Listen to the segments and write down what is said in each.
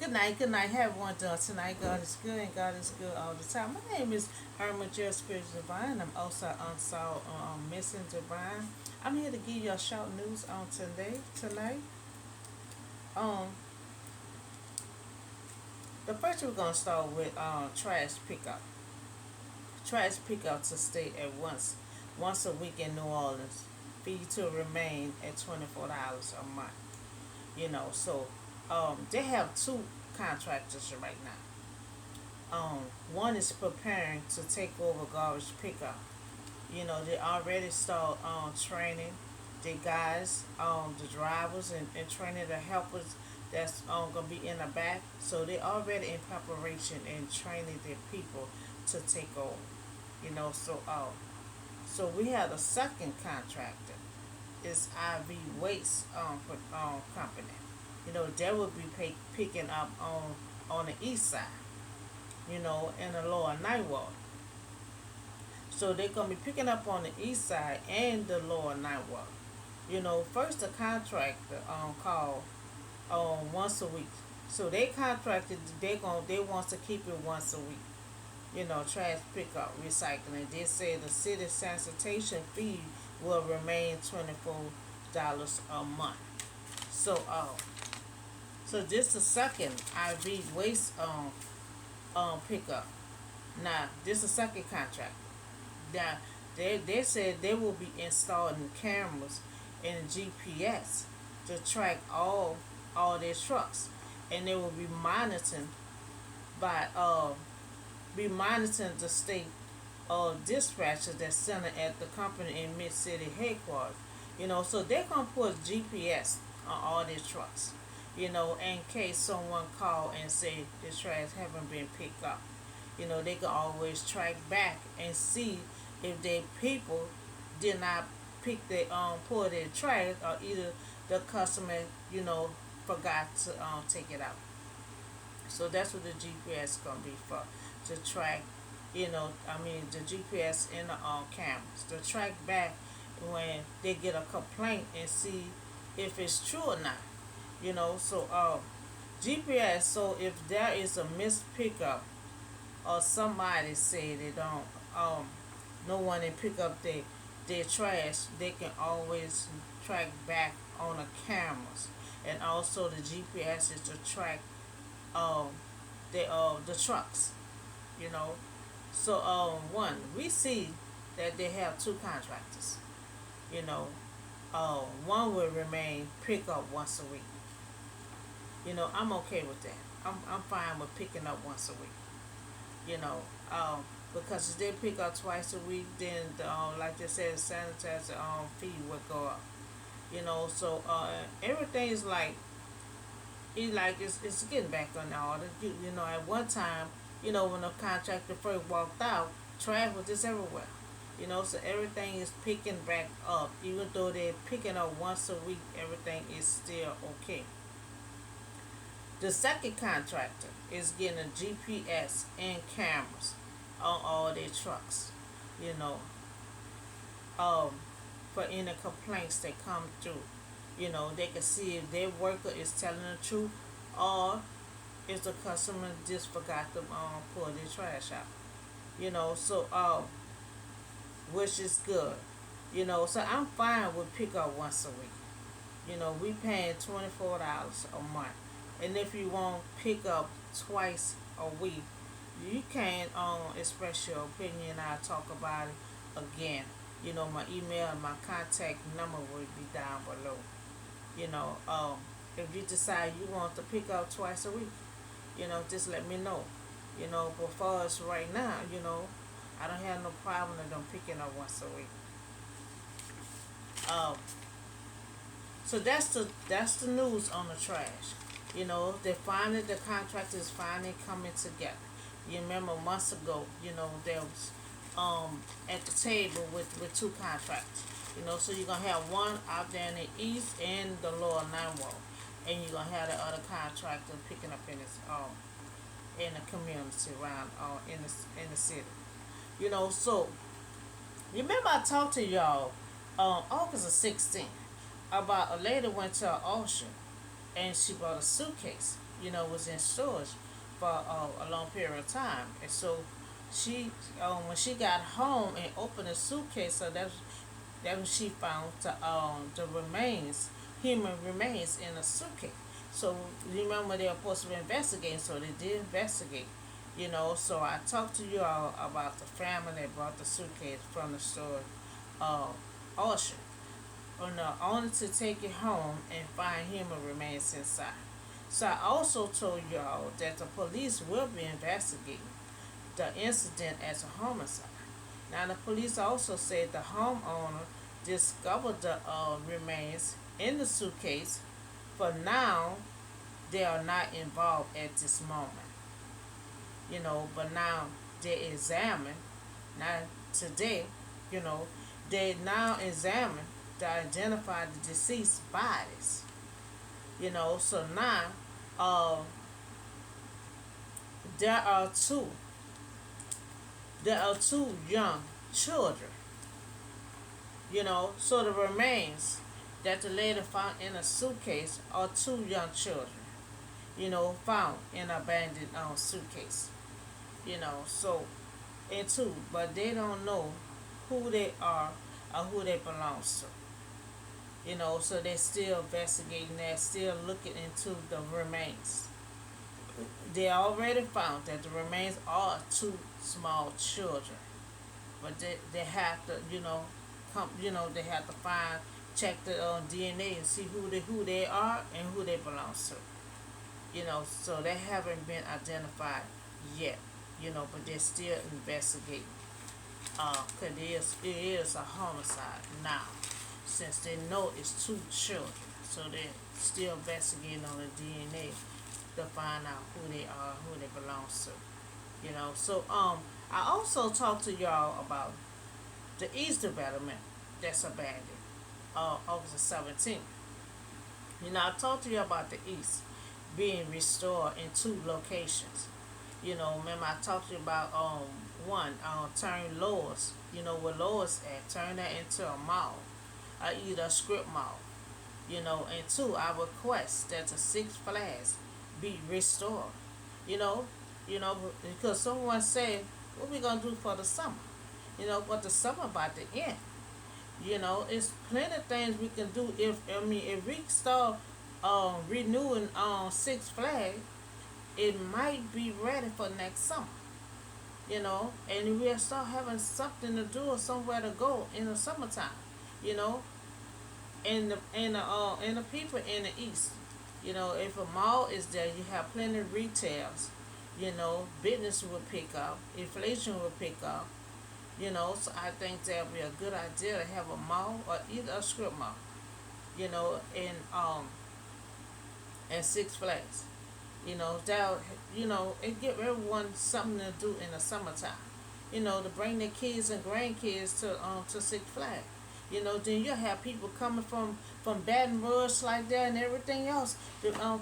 Good night. Have one done tonight. God is good and God is good all the time. My name is Herman Jerry Spiritual Divine. I'm also unsolved missing divine. I'm here to give you a short news on tonight. Um, the first we're gonna start with trash pickup. Trash pickup to stay at once a week in New Orleans. Fee to remain at $24 a month. They have two contractors right now. One is preparing to take over garbage pickup. They already start training the guys, the drivers, and training the helpers that's gonna be in the back. So they already in preparation and training their people to take over. So we have the second contractor. It's IV Waste company. They will be picking up on the east side. In the lower ninth ward. So they're gonna be picking up on the east side and the lower ninth ward. First the contractor called once a week. So they contracted they wants to keep it once a week. Trash pickup, recycling. They say the city sanitation fee will remain $24 a month. So so this the second IV waste pickup. Now this is the second contract. Now they said they will be installing cameras and GPS to track all their trucks, and they will by be monitoring the state dispatchers that's centered at the company in Mid City headquarters. So they're gonna put GPS on all their trucks. In case someone call and say the trash haven't been picked up. They can always track back and see if their people did not pull their trash, or either the customer forgot to take it out. So that's what the GPS gonna be for, to track. The GPS in the cameras to track back when they get a complaint and see if it's true or not. GPS. So if there is a missed pickup, or somebody say they don't no one to pick up their trash, they can always track back on the cameras. And also the GPS is to track um the trucks. you know so one, we see that they have two contractors. you know One will remain pick up once a week. I'm okay with that. I'm fine with picking up once a week. you know, because if they pick up twice a week, then like they said, the sanitizer fee would go up. Everything is it's getting back on order. At one time, when the contractor first walked out, trash was just everywhere. So everything is picking back up. Even though they're picking up once a week, everything is still okay. The second contractor is getting a GPS and cameras on all their trucks. You know, um, for any complaints that come through. They can see if their worker is telling the truth, or if the customer just forgot to pull their trash out. Which is good. So I'm fine with pick up once a week. We paying $24 a month. And if you want pick up twice a week, you can express your opinion. I'll talk about it again. My email and my contact number will be down below. You know, if you decide you want to pick up twice a week, just let me know. But for us right now, I don't have no problem with them picking up once a week. Um, so that's the news on the trash. The contract is finally coming together. You remember months ago, there was at the table with two contractors. So you're gonna have one out there in the east and the lower nine wall, and you're gonna have the other contractor picking up in the community around in the city. So remember I talked to y'all August the 16th about a lady went to an auction, and she bought a suitcase. Was in storage for a long period of time, and so she when she got home and opened the suitcase, so that's when she found the remains, human remains in a suitcase. So remember they were supposed to be investigating, so they did investigate. So I talked to you all about the family that brought the suitcase from the store, uh, auction, only to take it home and find human remains inside. So I also told y'all that the police will be investigating the incident as a homicide. Now the police also said the homeowner discovered the remains in the suitcase. For now, they are not involved at this moment. But now they examine. Now today, you know, they now examine to identify the deceased bodies. So now uh, there are two. There are two young children. So the remains that the lady found in a suitcase are two young children. Found in an abandoned suitcase. So and two, but they don't know who they are or who they belong to. So they're still investigating. They're still looking into the remains. They already found that the remains are two small children, but they have to they have to find, check the DNA and see who they are and who they belong to. So they haven't been identified yet. But they're still investigating. Cause it is a homicide now, since they know it's two children. So they're still investigating on the DNA to find out who they are, who they belong to. So I also talked to y'all about the East development that's abandoned, August the 17th. I talked to you about the East being restored in two locations. Remember I talked to you about one, turn Lois, where Lois at, turn that into a mall, either a strip mall. And two, I request that the Six Flags be restored. You know, because someone said, what we gonna do for the summer? But the summer about to end. It's plenty of things we can do if we start renewing Six Flags, it might be ready for next summer. And we'll start having something to do or somewhere to go in the summertime. You know, and the people in the East. If a mall is there, you have plenty of retails. Business will pick up, inflation will pick up. So I think that would be a good idea to have a mall or either a strip mall. And Six Flags. That it give everyone something to do in the summertime. To bring their kids and grandkids to Six Flags. Then you'll have people coming from Baton Rouge like that and everything else,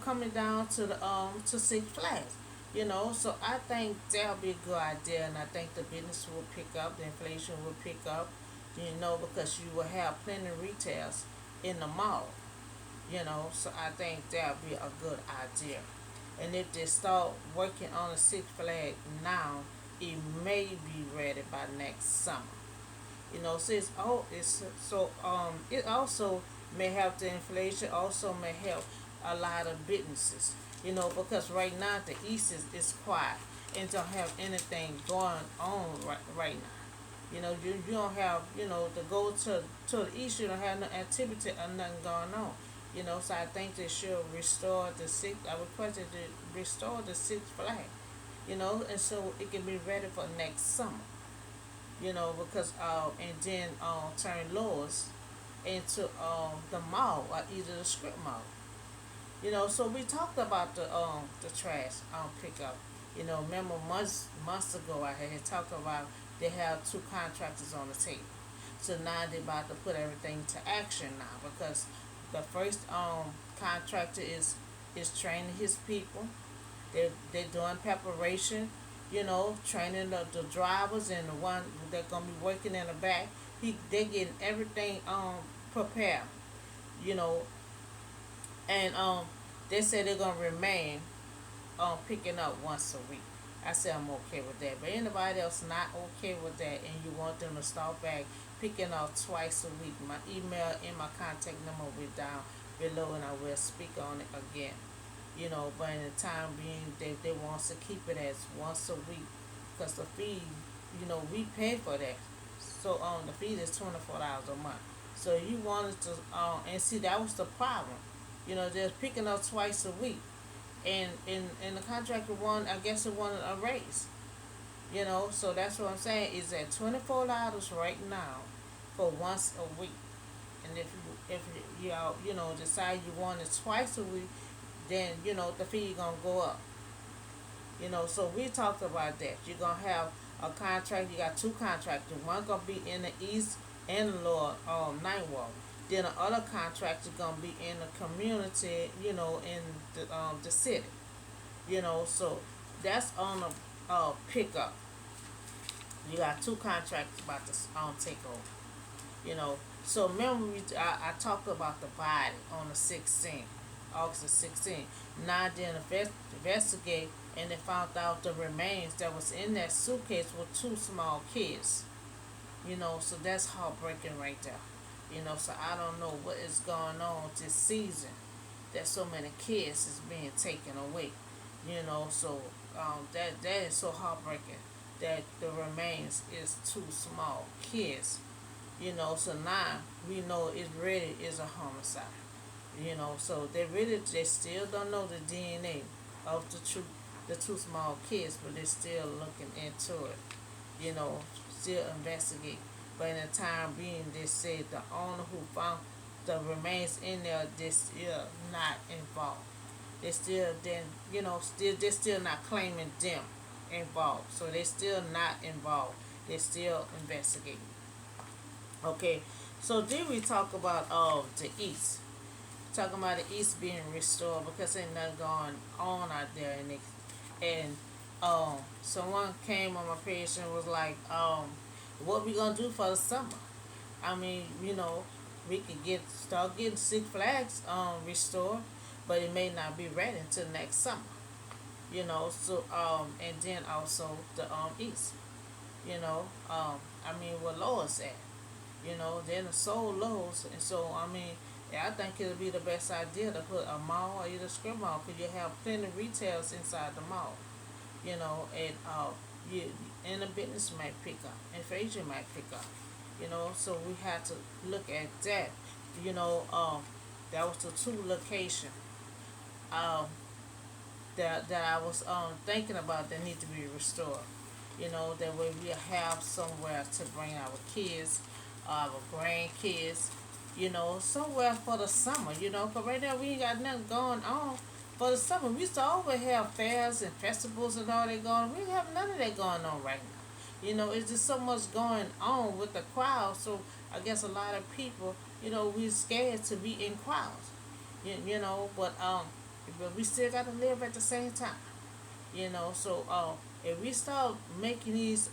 coming down to Six Flags. So I think that'll be a good idea, and I think the business will pick up, the inflation will pick up. Because you will have plenty of retails in the mall. So I think that'll be a good idea. And if they start working on the Six Flag now, it may be ready by next summer. So it also may help the inflation. Also may help a lot of businesses. Because right now the East is quiet and don't have anything going on right now. You don't have to go to the East. You don't have no activity or nothing going on. So I think they should restore the six. I requested to restore the Six Flag. And so it can be ready for next summer. Because and then turn Lois into the mall or either the strip mall. So we talked about the trash pickup. Remember months ago I had talked about they have two contractors on the table. So now they're about to put everything to action now, because the first contractor is training his people. They're doing preparation, training the drivers and the one that's gonna be working in the back. They're getting everything prepared, you know, and They said they're gonna remain picking up once a week. I said I'm okay with that. But anybody else not okay with that and you want them to start back picking up twice a week, my email and my contact number will be down below and I will speak on it again. But in the time being, they want us to keep it as once a week because the fee, we pay for that. So the fee is $24 a month. So you wanted to, and see that was the problem. Just picking up twice a week, and the contractor wanted, I guess it wanted a raise. So that's what I'm saying is at $24 right now for once a week. And if you decide you want it twice a week, then the fee gonna go up. So we talked about that. You're gonna have a contract. You got two contractors. One gonna be in the east and the lower ninth ward. Then the other contractor gonna be in the community. In the city. So that's on the pickup. You got two contractors about to take over. So remember I talked about the body on the 16th, August the 16th. Now then investigate and they found out the remains that was in that suitcase were two small kids. So that's heartbreaking right there. So I don't know what is going on this season that so many kids is being taken away. So that is so heartbreaking that the remains is two small kids. So now we know it really is a homicide. So they still don't know the DNA of the two small kids, but they're still looking into it. Still investigating. But in the time being, they said the owner who found the remains in there, they're still not involved. They still then they're still not claiming them involved. So they're still not involved. They're still investigating. Okay, so then we talk about the East. Talking about the East being restored because ain't nothing going on out there, and someone came on my page and was like, what we gonna do for the summer? I mean, we could start getting Six Flags restored, but it may not be ready until next summer. So and then also the East. I mean, where Lois at? Then the Soul Lowe's, and so I mean, yeah, I think it'll be the best idea to put a mall or either strip mall because you have plenty of retails inside the mall. And you and the business might pick up, inflation might pick up. So we had to look at that. That was the two location that I was thinking about that need to be restored. That way we have somewhere to bring our kids, our grandkids, somewhere for the summer, because right now we ain't got nothing going on for the summer. We used to always have fairs and festivals and all that going on. We don't have none of that going on right now. It's just so much going on with the crowd, so I guess a lot of people, we're scared to be in crowds, but we still got to live at the same time. So if we start making these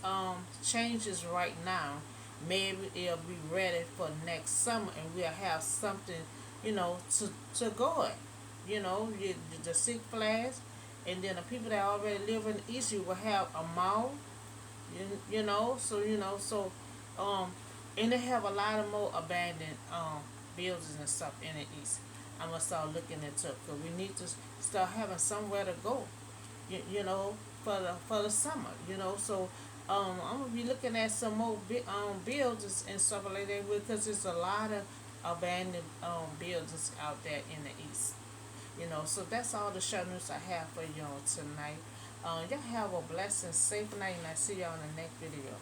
changes right now, maybe it'll be ready for next summer, and we'll have something, to go at. The Six Flags, and then the people that already live in the East, you will have a mall. So and they have a lot of more abandoned buildings and stuff in the East. I'm gonna start looking into it because we need to start having somewhere to go. For the summer. So I'm gonna be looking at some more buildings and stuff like that because there's a lot of abandoned buildings out there in the East. So that's all the show news I have for y'all tonight. Y'all have a blessed and safe night, and I see y'all in the next video.